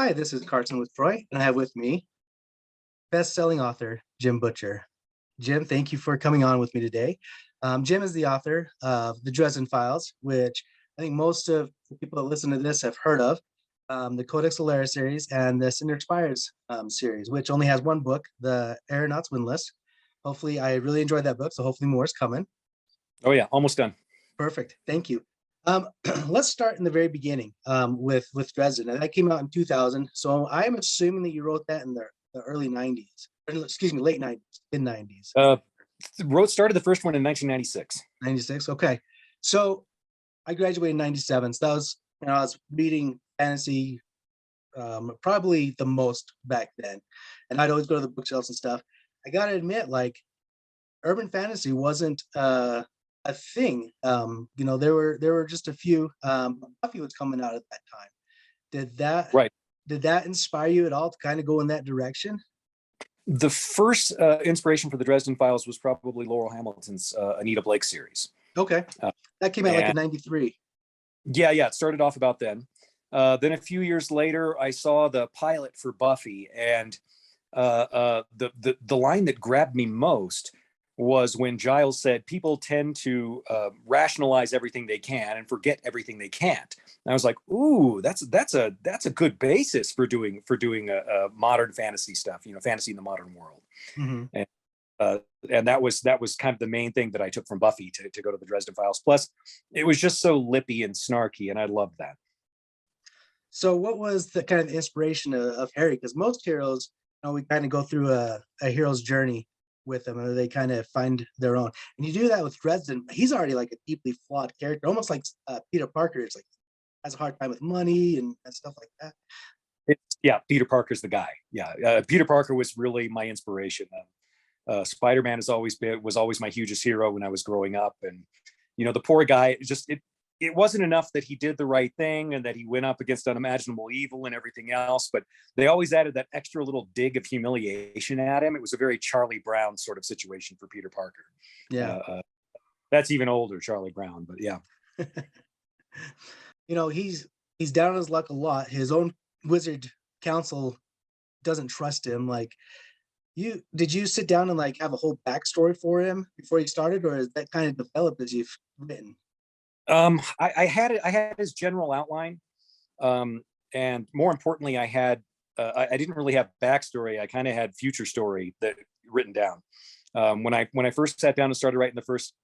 Hi, this is Carson with Troy, and I have with me best-selling author Jim Butcher. Jim, thank you for coming on with me today. Jim is the author of the Dresden Files, which I think most of the people that listen to this have heard of, the Codex Alera series and the Cinder Spires series, which only has one book, the Aeronaut's Windlass. Hopefully, I really enjoyed that book, so hopefully more is coming. Oh yeah, almost done. Perfect. Thank you. Let's start in the very beginning with Dresden. And that came out in 2000. So I'm assuming that you wrote that in the early 90s. Excuse me, late 90s, mid 90s. Started the first one in 1996. 96. Okay. So I graduated in 97. So that was, I was reading fantasy probably the most back then. And I'd always go to the bookshelves and stuff. I got to admit, like, urban fantasy wasn't a thing. There were just a few. Buffy was coming out at that time. Did that inspire you at all to kind of go in that direction? The first inspiration for the Dresden Files was probably Laurel Hamilton's Anita Blake series. Okay, that came out like in '93. Yeah, it started off about then. Then a few years later, I saw the pilot for Buffy, and the line that grabbed me most was when Giles said, people tend to rationalize everything they can and forget everything they can't. And I was like, ooh, that's a good basis for doing a modern fantasy stuff, fantasy in the modern world. Mm-hmm. And that was kind of the main thing that I took from Buffy to go to the Dresden Files. Plus, it was just so lippy and snarky, and I loved that. So what was the kind of inspiration of Harry? Because most heroes, we kind of go through a hero's journey with them, and they kind of find their own. And you do that with Dresden. He's already like a deeply flawed character, almost like Peter Parker. It's like has a hard time with money and stuff like that. Peter Parker's the guy. Peter Parker was really my inspiration. Spider-Man was always my hugest hero when I was growing up, and the poor guy, it wasn't enough that he did the right thing and that he went up against unimaginable evil and everything else, but they always added that extra little dig of humiliation at him. It was a very Charlie Brown sort of situation for Peter Parker. Yeah. That's even older Charlie Brown, but yeah. He's down on his luck a lot. His own wizard council doesn't trust him. Like, did you sit down and like have a whole backstory for him before he started, or is that kind of developed as you've written? I had his general outline, and more importantly, I didn't really have backstory. I kind of had future story that written down. When I first sat down and started writing the first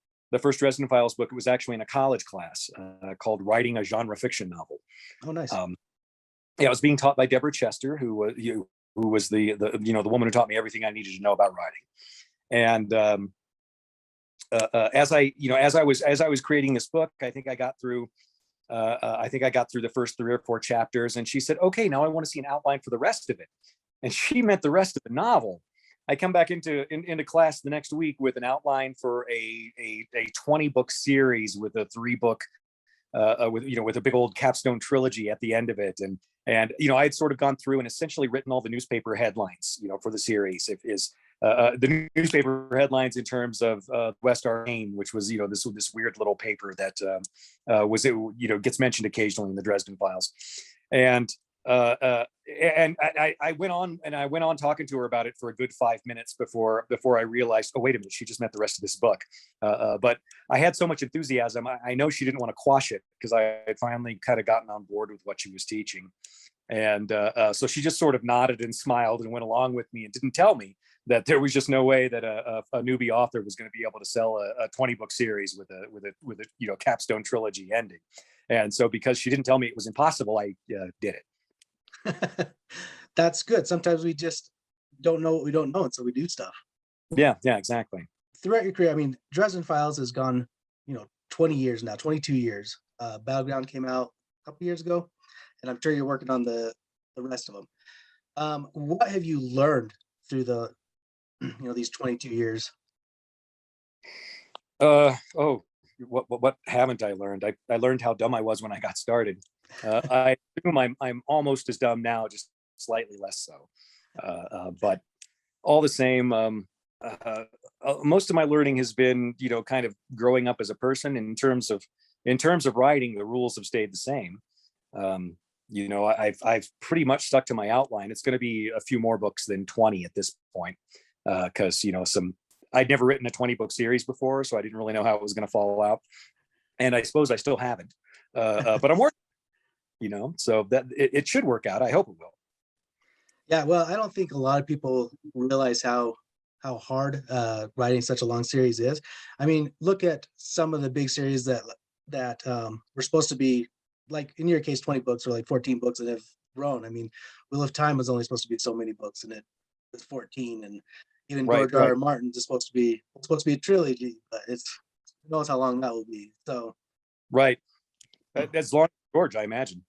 Dresden Files book, it was actually in a college class called Writing a Genre Fiction Novel. Oh, nice. I was being taught by Deborah Chester, who was the woman who taught me everything I needed to know about writing. And as I was creating this book, I think I got through the first 3 or 4 chapters, and she said, "Okay, now I want to see an outline for the rest of it." And she meant the rest of the novel. I come back into class the next week with an outline for a 20-book series with a 3-book with a big old capstone trilogy at the end of it, and I had sort of gone through and essentially written all the newspaper headlines for the series. The newspaper headlines in terms of West Arcane, which was this weird little paper that gets mentioned occasionally in the Dresden Files, and I went on talking to her about it for a good 5 minutes before I realized, oh wait a minute, she just meant the rest of this book. But I had so much enthusiasm. I know she didn't want to quash it because I had finally kind of gotten on board with what she was teaching, and so she just sort of nodded and smiled and went along with me and didn't tell me that there was just no way that a newbie author was going to be able to sell a 20-book series with a capstone trilogy ending. And so because she didn't tell me it was impossible, I did it. That's good. Sometimes we just don't know what we don't know, and so we do stuff. Yeah, exactly. Throughout your career, I mean, Dresden Files has gone, 20 years now, 22 years. Battleground came out a couple years ago, and I'm sure you're working on the rest of them. What have you learned through these 22 years? What haven't I learned? I learned how dumb I was when I got started. I assume I'm almost as dumb now, just slightly less so. But all the same, most of my learning has been, kind of growing up as a person. In terms of writing, the rules have stayed the same. I've pretty much stuck to my outline. It's going to be a few more books than 20 at this point, because I'd never written a 20-book series before, so I didn't really know how it was going to fall out, and I suppose I still haven't. But I'm working, so that it should work out. I hope it will. Yeah, well, I don't think a lot of people realize how hard writing such a long series is. I mean, look at some of the big series that were supposed to be, like in your case, 20 books or like 14 books that have grown. I mean, Wheel of Time was only supposed to be so many books, and it was 14, and even Right, George R. R. Martin's is supposed to be a trilogy, but who knows how long that will be. So right, that's long, George, I imagine.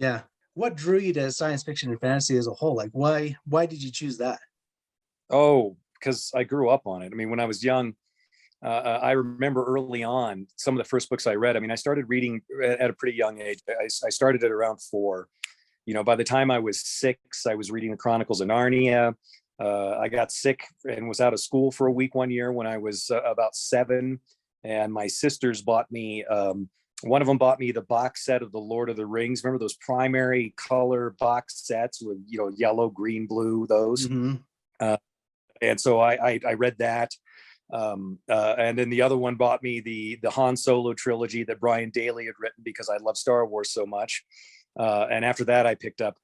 yeah. What drew you to science fiction and fantasy as a whole? Like, why did you choose that? Oh, because I grew up on it. I mean, when I was young, I remember early on some of the first books I read. I mean, I started reading at a pretty young age. I started at around 4. By the time I was 6, I was reading the Chronicles of Narnia. I got sick and was out of school for a week one year when I was about 7, and my sisters bought me. One of them bought me the box set of the Lord of the Rings. Remember those primary color box sets with yellow, green, blue, those. Mm-hmm. And so I read that. And then the other one bought me the Han Solo trilogy that Brian Daley had written, because I love Star Wars so much. And after that, I picked up,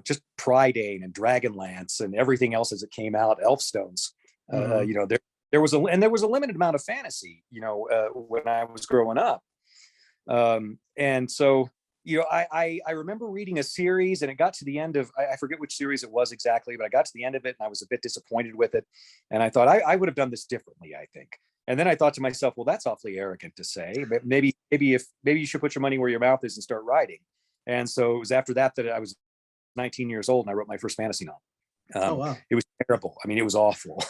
just Prydain and Dragonlance and everything else as it came out, Elfstones. Mm-hmm. There was a limited amount of fantasy, when I was growing up. And so, I remember reading a series, and it got to the end of, I forget which series it was exactly, but I got to the end of it and I was a bit disappointed with it. And I thought I would have done this differently, I think. And then I thought to myself, well, that's awfully arrogant to say, but maybe you should put your money where your mouth is and start writing. And so it was after that I was 19 years old and I wrote my first fantasy novel. Oh, wow. It was terrible. I mean, it was awful.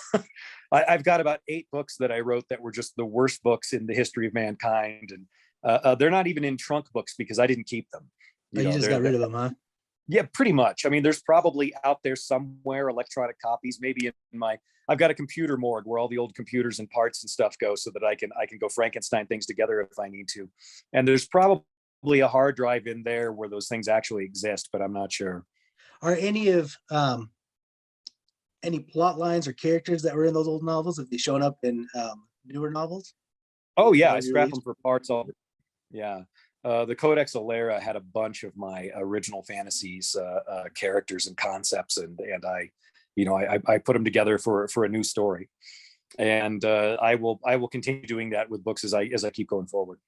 I've got about 8 books that I wrote that were just the worst books in the history of mankind. And they're not even in trunk books because I didn't keep them. You just got rid of them, huh? Yeah, pretty much. I mean, there's probably out there somewhere electronic copies, maybe in I've got a computer morgue where all the old computers and parts and stuff go, so that I can go Frankenstein things together if I need to. And there's probably a hard drive in there where those things actually exist, but I'm not sure. Are any of any plot lines or characters that were in those old novels, have they shown up in newer novels? Oh yeah, I scrap them for parts all. Yeah. The Codex Alera had a bunch of my original fantasies, characters and concepts, and I put them together for a new story, and I will continue doing that with books as I keep going forward.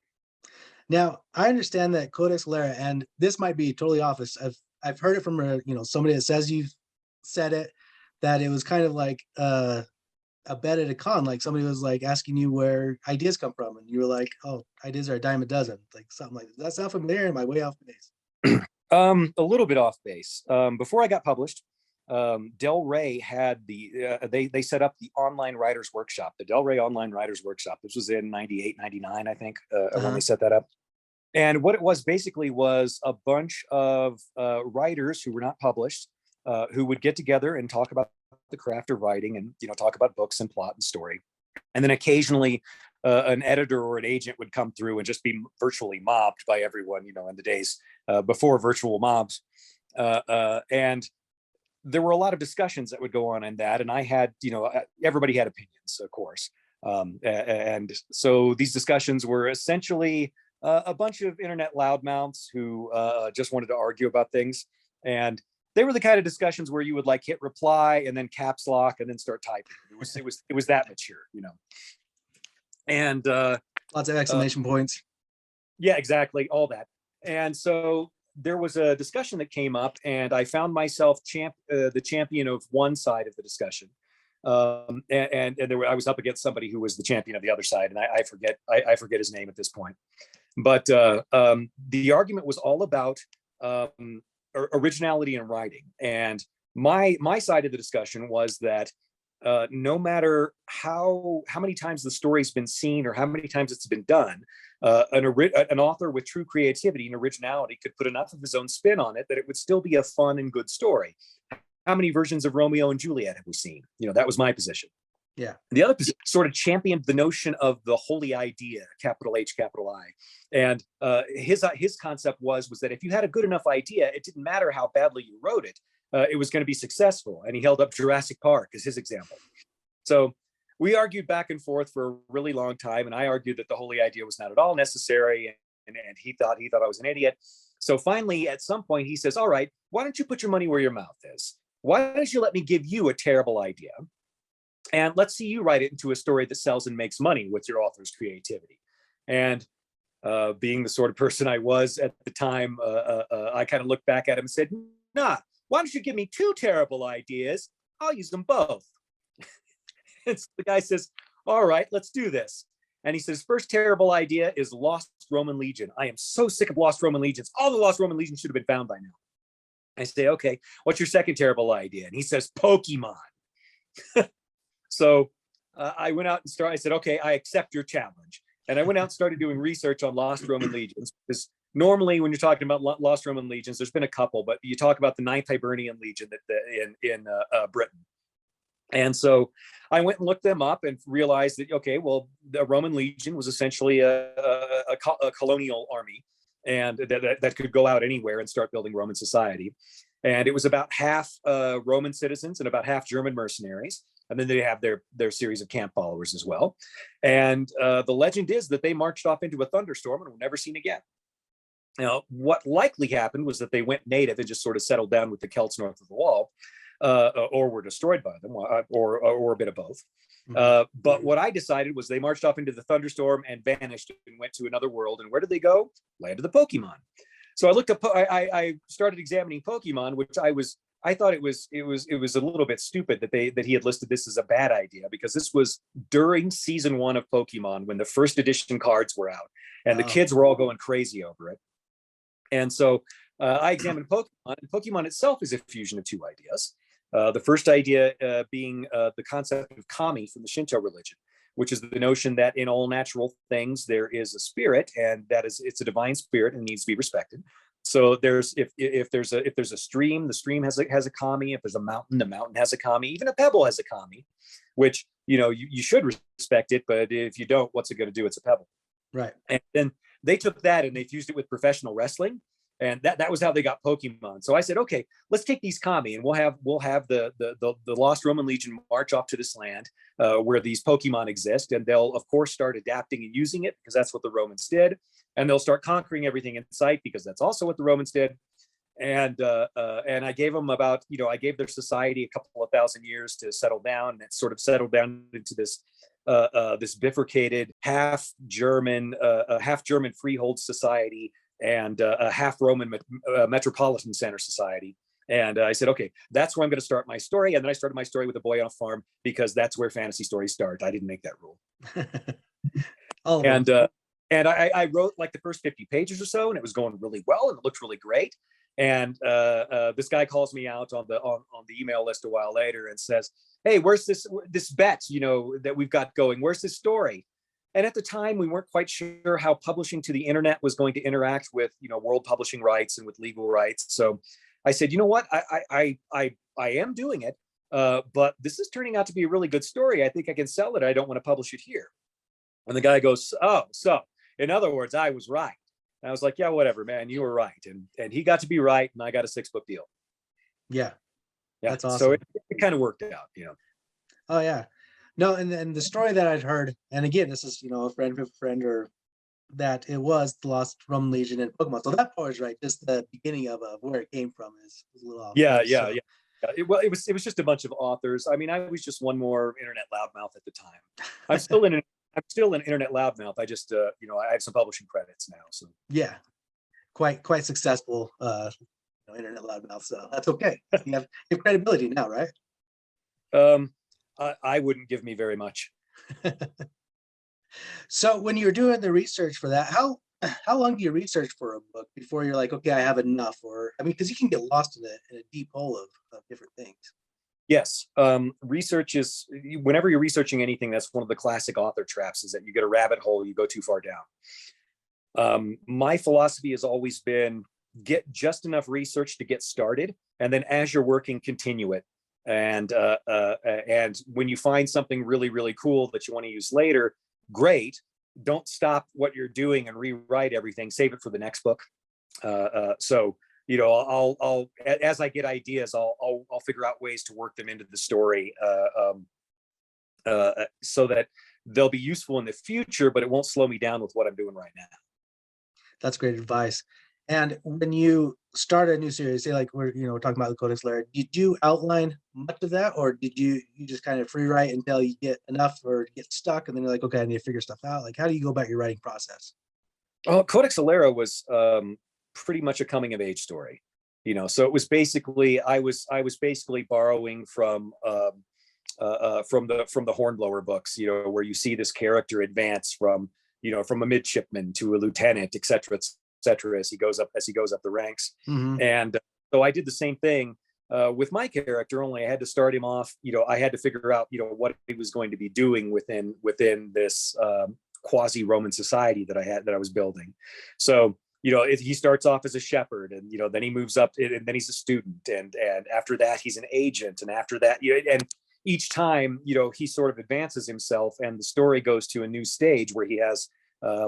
Now, I understand that Codex Alera, and this might be totally off. I've heard it from somebody that says you've said it, that it was kind of like a bet at a con, like somebody was like asking you where ideas come from, and you were like, "Oh, ideas are a dime a dozen," like something like that. Does that sound familiar? Am I way off base? A little bit off base. Before I got published, Del Rey had they set up the online writers workshop, the Del Rey online writers workshop. This was in 98, 99, I think, when they set that up. And what it was basically was a bunch of writers who were not published, who would get together and talk about the craft of writing, and talk about books and plot and story. And then occasionally an editor or an agent would come through and just be virtually mobbed by everyone, in the days before virtual mobs. And there were a lot of discussions that would go on in that. And I had, everybody had opinions, of course. And so these discussions were essentially a bunch of internet loudmouths who just wanted to argue about things. And they were the kind of discussions where you would like hit reply and then caps lock and then start typing. It was that mature, And lots of exclamation points. Yeah, exactly, all that. And so there was a discussion that came up, and I found myself the champion of one side of the discussion. And I was up against somebody who was the champion of the other side, and I forget his name at this point. But the argument was all about originality in writing, and my side of the discussion was that no matter how many times the story's been seen or how many times it's been done, an author with true creativity and originality could put enough of his own spin on it that it would still be a fun and good story. How many versions of Romeo and Juliet have we seen? That was my position. The other sort of championed the notion of the holy idea, capital H, capital I. And his concept was that if you had a good enough idea, it didn't matter how badly you wrote it, it was going to be successful. And he held up Jurassic Park as his example. So we argued back and forth for a really long time. And I argued that the holy idea was not at all necessary. And he thought I was an idiot. So finally, at some point, he says, all right, why don't you put your money where your mouth is? Why don't you let me give you a terrible idea? And let's see you write it into a story that sells and makes money with your author's creativity. And being the sort of person I was at the time, I kind of looked back at him and said, nah, why don't you give me two terrible ideas? I'll use them both. And so the guy says, all right, let's do this. And he says, first terrible idea is Lost Roman Legion. I am so sick of Lost Roman Legions. All the Lost Roman Legions should have been found by now. I say, okay, what's your second terrible idea? And he says, Pokemon. So I went out and started, I said, okay, I accept your challenge. And I went out and started doing research on Lost Roman Legions, because normally when you're talking about Lost Roman Legions, there's been a couple, but you talk about the Ninth Hibernian Legion in Britain. And so I went and looked them up and realized that, okay, well, the Roman Legion was essentially a colonial army, and that could go out anywhere and start building Roman society. And it was about half Roman citizens and about half German mercenaries. And then they have their series of camp followers as well. And the legend is that they marched off into a thunderstorm and were never seen again. Now, what likely happened was that they went native and just sort of settled down with the Celts north of the wall, or were destroyed by them, or a bit of both. But what I decided was they marched off into the thunderstorm and vanished and went to another world. And where did they go? Land of the Pokemon. So I looked up. I started examining Pokemon, which I thought it was a little bit stupid that he had listed this as a bad idea, because this was during season 1 of Pokemon when the first edition cards were out, and the kids were all going crazy over it. And so I examined Pokemon, and Pokemon itself is a fusion of two ideas. The first idea being the concept of kami from the Shinto religion, which is the notion that in all natural things there is a spirit, and it's a divine spirit and needs to be respected. So if there's a stream, the stream has a kami. If there's a mountain, the mountain has a kami. Even a pebble has a kami, which you should respect it, but if you don't, what's it going to do? It's a pebble, right? And then they took that and they fused it with professional wrestling, and that was how they got Pokemon. So I said, okay, let's take these kami and we'll have the Lost Roman Legion march off to this land where these Pokemon exist, and they'll of course start adapting and using it because that's what the Romans did. And they'll start conquering everything in sight because that's also what the Romans did. And I gave them I gave their society a couple of thousand years to settle down, and it sort of settled down into this bifurcated half German freehold society and a half Roman metropolitan center society. And I said, okay, that's where I'm going to start my story. And then I started my story with a boy on a farm, because that's where fantasy stories start. I didn't make that rule. And I wrote like the first 50 pages or so, and it was going really well, and it looked really great. And this guy calls me out on the email list a while later and says, hey, where's this bet, that we've got going? Where's this story? And at the time, we weren't quite sure how publishing to the internet was going to interact with, world publishing rights and with legal rights. So I said, you know what, I am doing it, but this is turning out to be a really good story. I think I can sell it. I don't want to publish it here. And the guy goes, oh, so in other words, I was right. And I was like, yeah, whatever, man, you were right. And he got to be right, and I got a 6-book deal. Yeah. That's awesome. So it kind of worked out, Oh yeah. No, and the story that I'd heard, and again, this is, a friend of a friend, or that it was the Lost Roman Legion and Pokemon. So that part is right. Just the beginning of where it came from is a little off. Yeah. It was just a bunch of authors. I mean, I was just one more internet loudmouth at the time. I'm still an internet loudmouth. I just, I have some publishing credits now. So yeah, quite successful, internet loudmouth. So that's okay. You have credibility now, right? I wouldn't give me very much. So when you're doing the research for that, how long do you research for a book before you're like, okay, I have enough? Or because you can get lost in a deep hole of different things. Yes. Research is, whenever you're researching anything, that's one of the classic author traps, is that you get a rabbit hole, you go too far down. My philosophy has always been, get just enough research to get started, and then as you're working, continue it. And when you find something really, really cool that you want to use later, great. Don't stop what you're doing and rewrite everything. Save it for the next book. So I'll as I get ideas, I'll figure out ways to work them into the story, so that they'll be useful in the future, but it won't slow me down with what I'm doing right now. That's great advice. And when you start a new series, say like we're talking about the Codex Alera, did you outline much of that, or did you just kind of free write until you get enough or get stuck, and then you're like, okay, I need to figure stuff out? Like, how do you go about your writing process? Oh, Codex Alera was pretty much a coming of age story, So it was basically I was basically borrowing from the Hornblower books, where you see this character advance from a midshipman to a lieutenant, et cetera, as he goes up the ranks. Mm-hmm. And so I did the same thing with my character, only I had to start him off. I had to figure out what he was going to be doing within this quasi-Roman society that I was building. So he starts off as a shepherd, and then he moves up, and then he's a student, and after that he's an agent, and after that and each time he sort of advances himself, and the story goes to a new stage where he has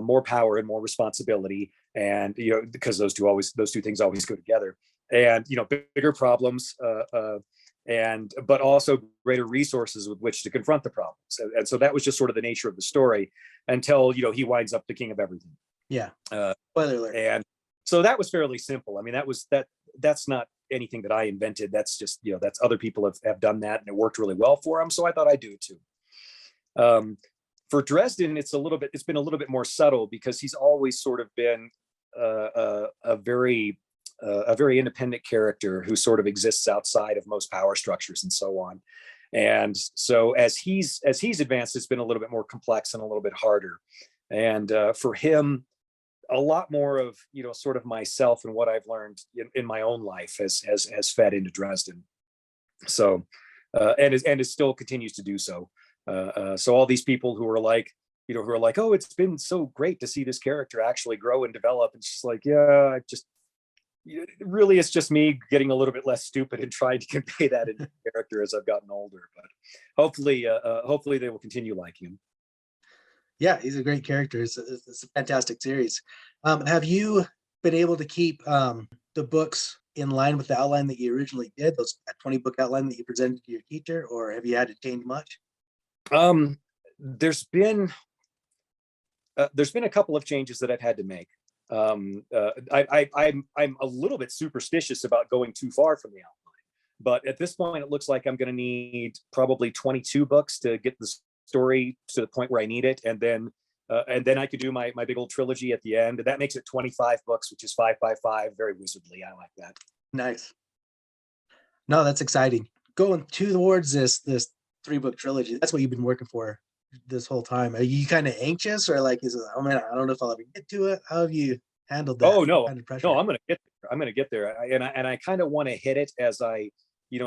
more power and more responsibility, and because those two things always go together, and bigger problems, but also greater resources with which to confront the problems, and so that was just sort of the nature of the story until he winds up the king of everything. Yeah. Spoiler alert. And so that was fairly simple. I mean, that's not anything that I invented. That's just that's other people have done that, and it worked really well for them. So I thought I'd do it too. For Dresden, it's been a little bit more subtle, because he's always sort of been a very independent character who sort of exists outside of most power structures and so on. And so as he's advanced, it's been a little bit more complex and a little bit harder. And for him, a lot more of sort of myself and what I've learned in my own life has fed into Dresden. So and it still continues to do so. So all these people who are like, oh, it's been so great to see this character actually grow and develop. And she's like, yeah, really, it's just me getting a little bit less stupid and trying to convey that in the character as I've gotten older. But hopefully they will continue liking him. Yeah, he's a great character. It's a fantastic series. Have you been able to keep the books in line with the outline that you originally did, that 20-book outline that you presented to your teacher, or have you had to change much? There's been a couple of changes that I've had to make. I'm a little bit superstitious about going too far from the outline, but at this point, it looks like I'm going to need probably 22 books to get the story to the point where I need it, and then I could do my big old trilogy at the end. That makes it 25 books, which is 5 by 5, very wizardly. I like that. Nice. No, that's exciting. Going towards this 3-book trilogy, that's what you've been working for this whole time. Are you kind of anxious, or like, is it, oh man, I don't know if I'll ever get to it? How have you handled that? Oh no, kind of pressure? no, I'm gonna get there, and I kind of want to hit it as I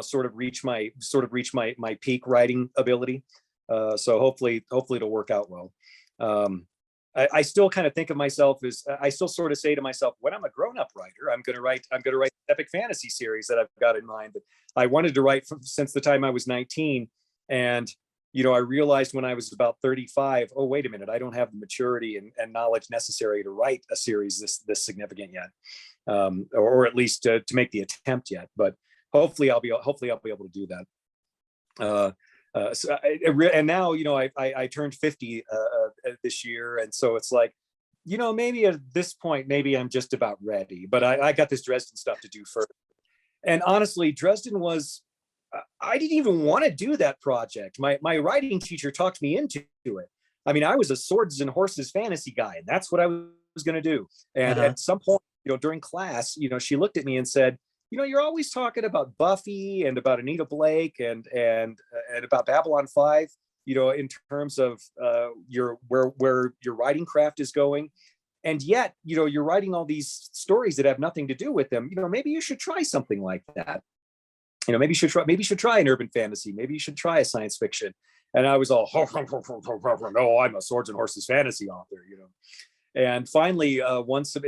sort of reach my peak writing ability. So hopefully it'll work out well. I still kind of think of myself as, I still sort of say to myself, when I'm a grown-up writer, I'm going to write epic fantasy series that I've got in mind that I wanted to write since the time I was 19. And, I realized when I was about 35, oh, wait a minute, I don't have the maturity and knowledge necessary to write a series this significant yet. Or at least to make the attempt yet, but hopefully I'll be able to do that. And now, I turned 50 this year. And so it's like, maybe at this point, maybe I'm just about ready, but I got this Dresden stuff to do first. And honestly, Dresden was, I didn't even want to do that project. My writing teacher talked me into it. I mean, I was a swords and horses fantasy guy, and that's what I was going to do. And at some point, during class, she looked at me and said, you're always talking about Buffy and about Anita Blake and about Babylon 5, in terms of where your writing craft is going. And yet, you're writing all these stories that have nothing to do with them. Maybe you should try something like that. Maybe you should try an urban fantasy. Maybe you should try a science fiction. And I was all, no, I'm a swords and horses fantasy author, And finally,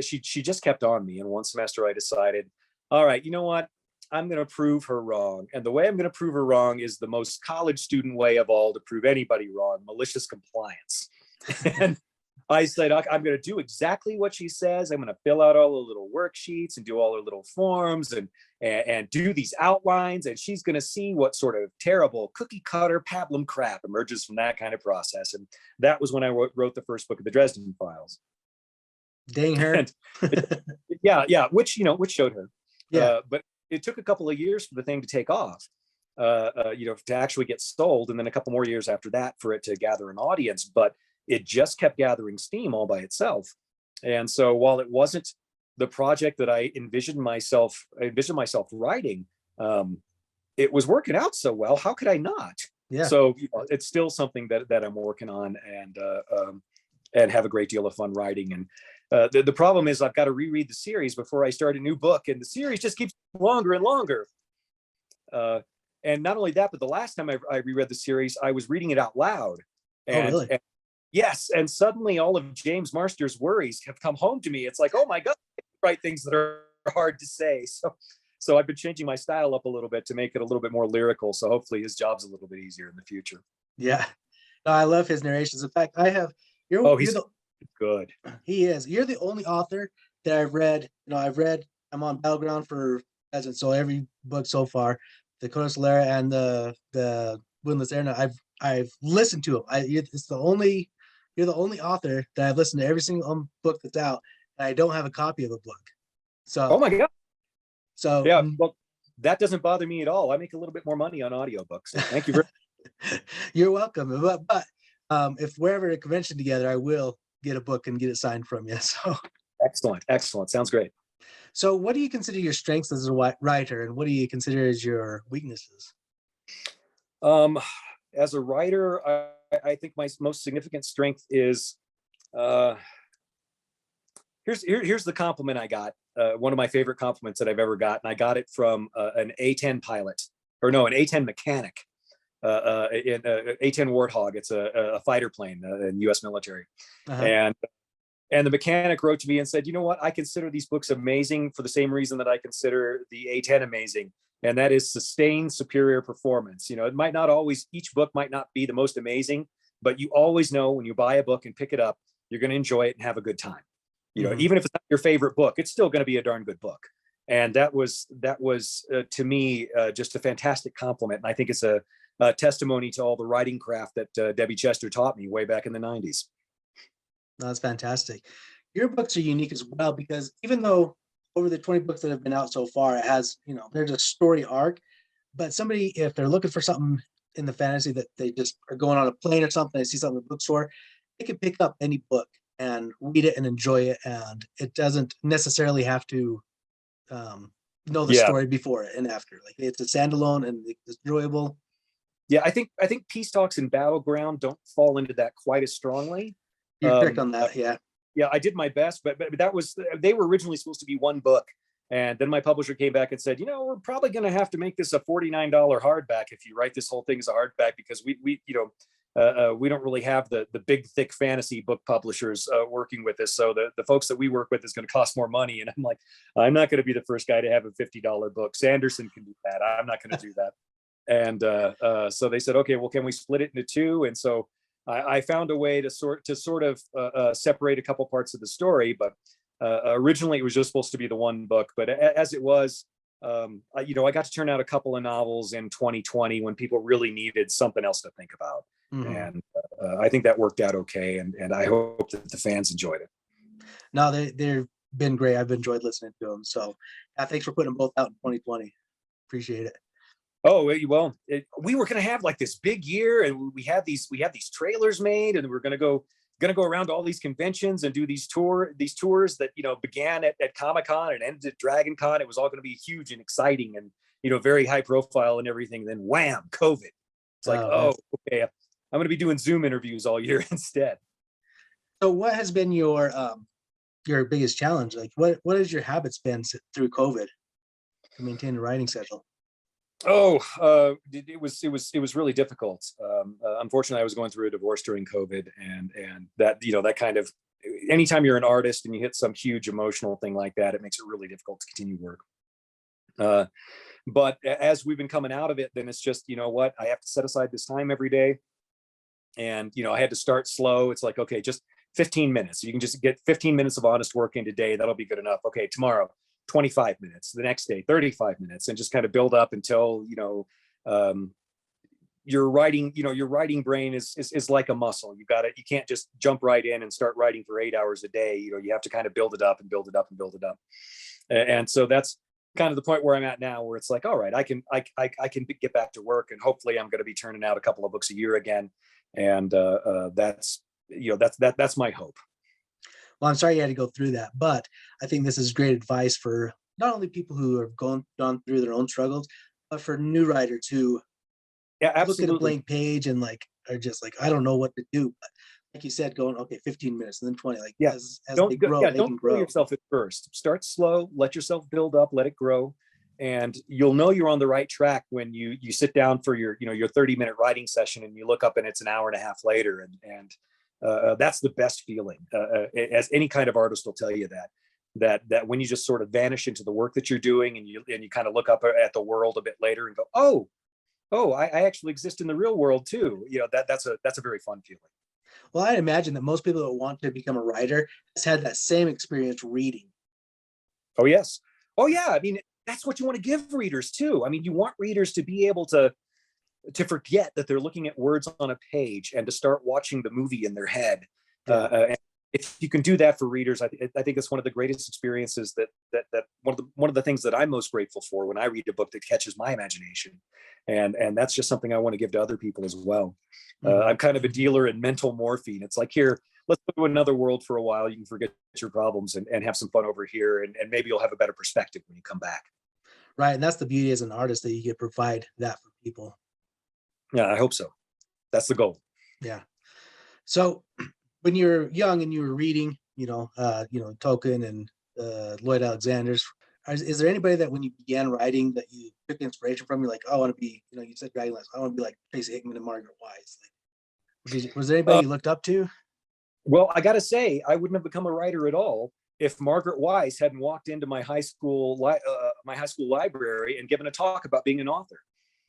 she just kept on me. And one semester I decided, all right, you know what? I'm going to prove her wrong. And the way I'm going to prove her wrong is the most college student way of all to prove anybody wrong: malicious compliance. And I said, I'm going to do exactly what she says. I'm going to fill out all the little worksheets and do all her little forms and do these outlines. And she's going to see what sort of terrible cookie cutter pablum crap emerges from that kind of process. And that was when I wrote the first book of the Dresden Files. Dang her. Yeah, which showed her. Yeah. But it took a couple of years for the thing to take off, to actually get sold, and then a couple more years after that for it to gather an audience. But it just kept gathering steam all by itself. And so while it wasn't the project that I envisioned myself writing, it was working out so well. How could I not? Yeah. So it's still something that I'm working on and have a great deal of fun writing. And the problem is I've got to reread the series before I start a new book, and the series just keeps longer and longer. And not only that, but the last time I reread the series, I was reading it out loud. And, really? and yes, and suddenly all of James Marsters' worries have come home to me. It's like, oh my God, I write things that are hard to say. So I've been changing my style up a little bit to make it a little bit more lyrical. So hopefully his job's a little bit easier in the future. Yeah. No, I love his narrations. In fact, He's good. He is. You're the only author that I've read. I'm on Battleground for Peasants, so every book so far, the Codex Alera and the Windless Air. I've listened to them. You're the only author that I've listened to every single book that's out, and I don't have a copy of a book. So, oh my God. So yeah, well, that doesn't bother me at all. I make a little bit more money on audiobooks. So thank you very much. You're welcome. But if we're ever at a convention together, I will get a book and get it signed from you. So excellent. Sounds great. So what do you consider your strengths as a writer, and what do you consider as your weaknesses? As a writer, I think my most significant strength is here's the compliment I got. One of my favorite compliments that I've ever gotten. I got it from an A-10 pilot, an A-10 mechanic in A-10 Warthog. It's a fighter plane in U.S. military. Uh-huh. And the mechanic wrote to me and said, you know what? I consider these books amazing for the same reason that I consider the A-10 amazing. And that is sustained superior performance. It might not always, each book might not be the most amazing, but you always know when you buy a book and pick it up, you're going to enjoy it and have a good time. Even if it's not your favorite book, it's still going to be a darn good book. And that was to me, just a fantastic compliment. And I think it's a testimony to all the writing craft that Debbie Chester taught me way back in the 90s. That's fantastic. Your books are unique as well, because even though over the 20 books that have been out so far, it has, there's a story arc, but somebody, if they're looking for something in the fantasy that they just are going on a plane or something, they see something in the bookstore, they can pick up any book and read it and enjoy it. And it doesn't necessarily have to know the story before and after. Like, it's a standalone and it's enjoyable. Yeah, I think Peace Talks and Battleground don't fall into that quite as strongly. You're correct on that. Yeah, I did my best, but they were originally supposed to be one book. And then my publisher came back and said, we're probably going to have to make this a $49 hardback if you write this whole thing as a hardback, because we don't really have the big, thick fantasy book publishers working with us. So the folks that we work with is going to cost more money. And I'm like, I'm not going to be the first guy to have a $50 book. Sanderson can do that. I'm not going to do that. And so they said, okay, well, can we split it into two? And so I found a way to sort of separate a couple parts of the story, but originally it was just supposed to be the one book. But as it was, I got to turn out a couple of novels in 2020 when people really needed something else to think about. Mm-hmm. And I think that worked out okay. And I hope that the fans enjoyed it. No, they've been great. I've enjoyed listening to them. So thanks for putting them both out in 2020. Appreciate it. Oh, well, we were going to have like this big year, and we have these trailers made, and we're going to go around to all these conventions and do these tours that, began at Comic-Con and ended at Dragon Con. It was all going to be huge and exciting and, very high profile and everything. Then wham, COVID. It's like, okay, I'm going to be doing Zoom interviews all year instead. So what has been your biggest challenge? Like what has your habits been through COVID to maintain a writing schedule? It was really difficult. Unfortunately, I was going through a divorce during COVID, and that, that kind of, anytime you're an artist and you hit some huge emotional thing like that, it makes it really difficult to continue work. But as we've been coming out of it, then it's just, you know what, I have to set aside this time every day. And, you know, I had to start slow. It's like, okay, just 15 minutes. You can just get 15 minutes of honest work in today. That'll be good enough. Okay, tomorrow, 25 minutes. The next day, 35 minutes, and just kind of build up until, you know, your writing, you know, your writing brain is like a muscle. You can't just jump right in and start writing for 8 hours a day. You know, you have to kind of build it up and build it up and build it up. And so that's kind of the point where I'm at now, where it's like, all right, I can get back to work, and hopefully I'm going to be turning out a couple of books a year again. And that's, you know, that's my hope. Well, I'm sorry you had to go through that, but I think this is great advice for not only people who have gone through their own struggles, but for new writers who look at a blank page and like are just like, I don't know what to do. But like you said, going, okay, 15 minutes and then 20, like as they grow, they can grow. Don't yourself at first. Start slow, let yourself build up, let it grow. And you'll know you're on the right track when you sit down for your, you know, your 30-minute writing session, and you look up and it's an hour and a half later. And that's the best feeling. As any kind of artist will tell you that when you just sort of vanish into the work that you're doing, and you kind of look up at the world a bit later and go, oh, I actually exist in the real world too. You know, that's a very fun feeling. Well, I imagine that most people that want to become a writer has had that same experience reading. Oh, yes. Oh, yeah. I mean, that's what you want to give readers too. I mean, you want readers to be able to forget that they're looking at words on a page, and to start watching the movie in their head. And if you can do that for readers, I think it's one of the greatest experiences that one of the things that I'm most grateful for when I read a book that catches my imagination. And that's just something I want to give to other people as well. I'm kind of a dealer in mental morphine. It's like, here, let's go to another world for a while. You can forget your problems and have some fun over here. And maybe you'll have a better perspective when you come back. Right. And that's the beauty as an artist, that you can provide that for people. Yeah, I hope so. That's the goal. Yeah. So when you're young and you were reading, Tolkien and Lloyd Alexander's, is there anybody that when you began writing that you took inspiration from? You're like, oh, I want to be, you said Dragonlance, I want to be like Tracy Hickman and Margaret Weis. Like, was there anybody you looked up to? Well, I got to say, I wouldn't have become a writer at all if Margaret Weis hadn't walked into my high school library and given a talk about being an author.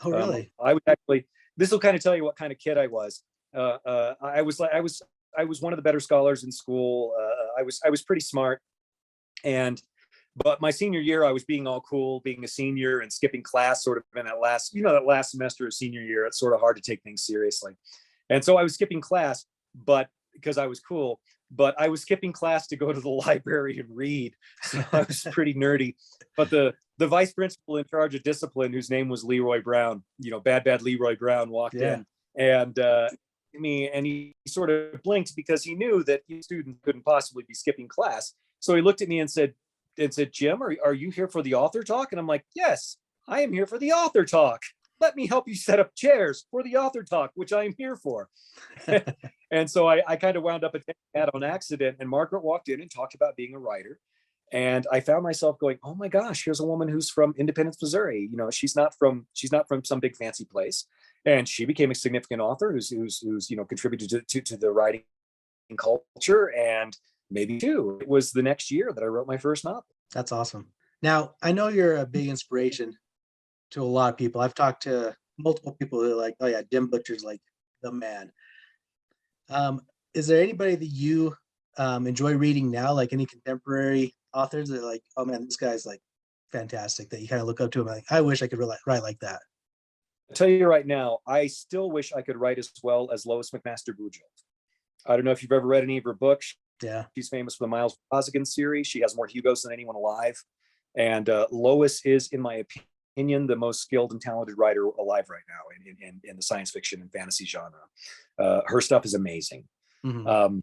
Oh, really? I would actually. This will kind of tell you what kind of kid I was. I was one of the better scholars in school. I was pretty smart, but my senior year, I was being all cool, being a senior and skipping class sort of in that last semester of senior year. It's sort of hard to take things seriously. And so I was skipping class, but because I was cool, but I was skipping class to go to the library and read. So I was pretty nerdy. But the vice principal in charge of discipline, whose name was Leroy Brown, bad Leroy Brown, walked in and he sort of blinked, because he knew that students couldn't possibly be skipping class. So he looked at me and said, Jim, are you here for the author talk? And I'm like, yes, I am here for the author talk. Let me help you set up chairs for the author talk, which I am here for. And so I kind of wound up attending that on accident. And Margaret walked in and talked about being a writer. And I found myself going, oh my gosh, here's a woman who's from Independence, Missouri. She's not from some big fancy place. And she became a significant author who's contributed to the writing culture. And maybe too, it was the next year that I wrote my first novel. That's awesome. Now, I know you're a big inspiration to a lot of people. I've talked to multiple people who are like, oh yeah, Jim Butcher's like the man. Is there anybody that you enjoy reading now, like any contemporary authors that are like, oh man, this guy's like fantastic, that you kind of look up to him like, I wish I could write like that? I'll tell you right now, I still wish I could write as well as Lois McMaster Bujold. I don't know if you've ever read any of her books. Yeah. She's famous for the Miles Kosygin series. She has more Hugos than anyone alive. And Lois is, in my opinion, the most skilled and talented writer alive right now in the science fiction and fantasy genre. Her stuff is amazing. Mm-hmm.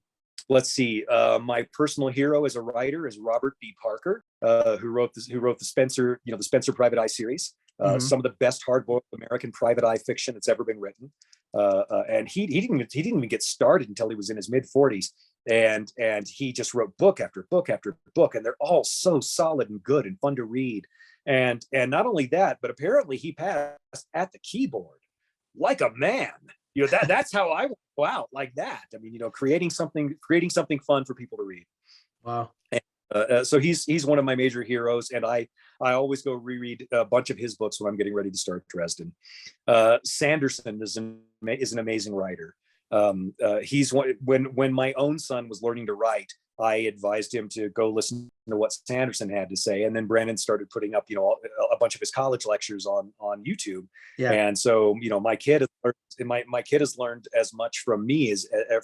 Let's see. My personal hero as a writer is Robert B. Parker, who wrote the Spencer, the Spencer Private Eye series. Some of the best hard-boiled American private eye fiction that's ever been written. And he didn't even get started until he was in his mid-40s. And he just wrote book after book after book, and they're all so solid and good and fun to read. And not only that, but apparently he passed at the keyboard like a man. That's how I go out, like that. I mean, creating something fun for people to read. Wow. So he's one of my major heroes, and I always go reread a bunch of his books when I'm getting ready to start Dresden. Sanderson is an amazing writer. He's when my own son was learning to write, I advised him to go listen to what Sanderson had to say, and then Brandon started putting up, a bunch of his college lectures on YouTube. Yeah. And so, my kid has learned as much from me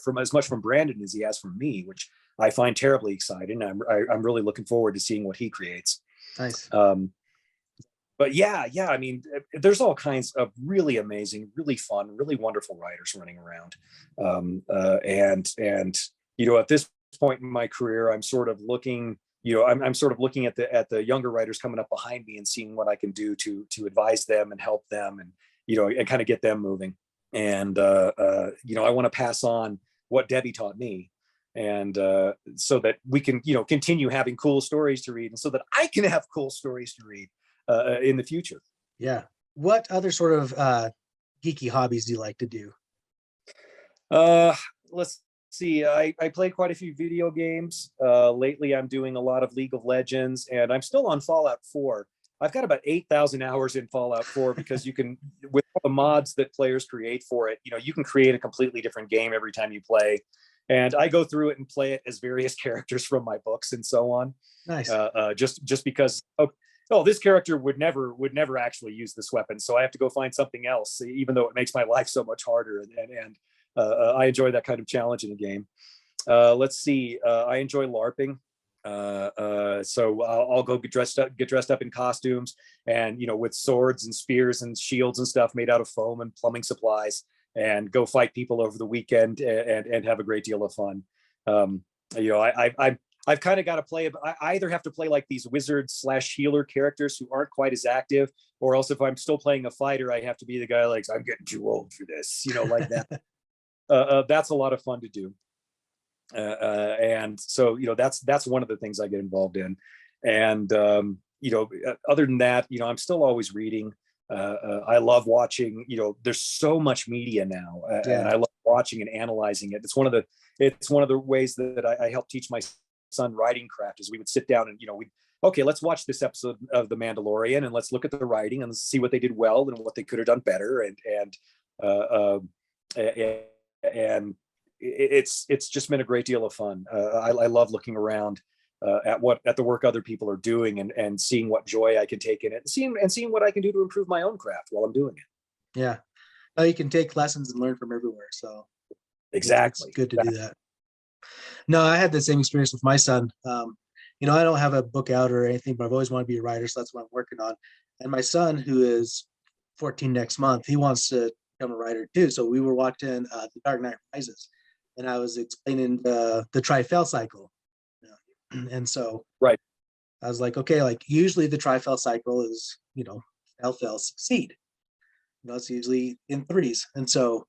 from Brandon as he has from me, which I find terribly exciting. I'm really looking forward to seeing what he creates. Nice. But yeah, I mean, there's all kinds of really amazing, really fun, really wonderful writers running around. And at this point in my career, I'm sort of looking, I'm sort of looking at the younger writers coming up behind me and seeing what I can do to advise them and help them, and and kind of get them moving. And I want to pass on what Debbie taught me, and so that we can continue having cool stories to read, and so that I can have cool stories to read in the future. Yeah. What other sort of geeky hobbies do you like to do? Let's see. I play quite a few video games. Lately, I'm doing a lot of League of Legends, and I'm still on Fallout 4. I've got about 8,000 hours in Fallout 4 because you can, with all the mods that players create for it, you can create a completely different game every time you play. And I go through it and play it as various characters from my books and so on. Nice. Just because, this character would never actually use this weapon, so I have to go find something else, even though it makes my life so much harder. And I enjoy that kind of challenge in a game. Let's see. I enjoy LARPing. So I'll go get dressed up in costumes, and with swords and spears and shields and stuff made out of foam and plumbing supplies, and go fight people over the weekend and have a great deal of fun. I've kind of got to play. I either have to play like these wizard/healer characters who aren't quite as active, or else if I'm still playing a fighter, I have to be the guy like, I'm getting too old for this, like that. That's a lot of fun to do. And so, that's one of the things I get involved in. And, other than that, I'm still always reading. I love watching, there's so much media now, and I love watching and analyzing it. It's one of the ways that I help teach my son writing craft, is we would sit down and, okay, let's watch this episode of The Mandalorian, and let's look at the writing and see what they did well and what they could have done better. And it's just been a great deal of fun. I love looking around at the work other people are doing, and seeing what joy I can take in it, and seeing what I can do to improve my own craft while I'm doing it. Yeah. You can take lessons and learn from everywhere. So exactly, it's good to do that. No, I had the same experience with my son. I don't have a book out or anything, but I've always wanted to be a writer, so that's what I'm working on. And my son, who is 14 next month, he wants to become a writer too. So we were watching The Dark Knight Rises, and I was explaining the tri-fail cycle. And so right, I was like, okay, like usually the tri-fail cycle is, fail, fail, succeed. It's usually in threes. And so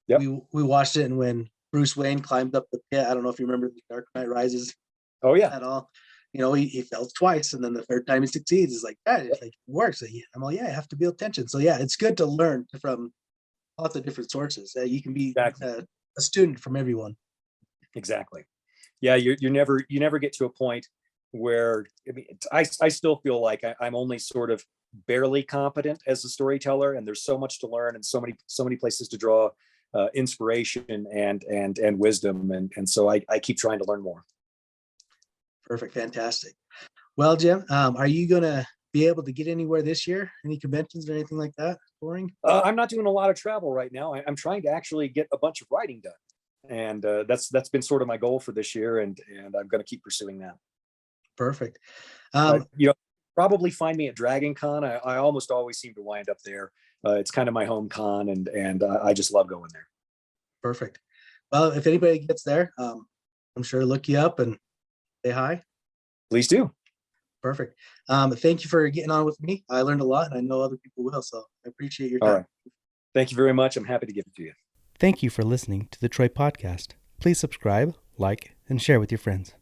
we watched it, and when Bruce Wayne climbed up the pit, I don't know if you remember The Dark Knight Rises. Oh yeah. At all. He fails twice, and then the third time he succeeds. It's like, it works. I'm like, I have to build tension. So yeah, it's good to learn from lots of different sources. You can be a student from everyone. Exactly. Yeah, you never get to a point where, I still feel like I'm only sort of barely competent as a storyteller, and there's so much to learn, and so many places to draw inspiration and wisdom, and so I keep trying to learn more. Perfect. Fantastic. Well, Jim, are you gonna be able to get anywhere this year? Any conventions or anything like that? Boring? I'm not doing a lot of travel right now. I'm trying to actually get a bunch of writing done, and that's been sort of my goal for this year, and I'm going to keep pursuing that. Perfect. Probably find me at Dragon Con. I almost always seem to wind up there. It's kind of my home con, and I just love going there. Perfect. Well, if anybody gets there, I'm sure look you up and say hi. Please do. Perfect. Thank you for getting on with me. I learned a lot, and I know other people will, so I appreciate your time. All right. Thank you very much. I'm happy to give it to you. Thank you for listening to the Troy Podcast. Please subscribe, like, and share with your friends.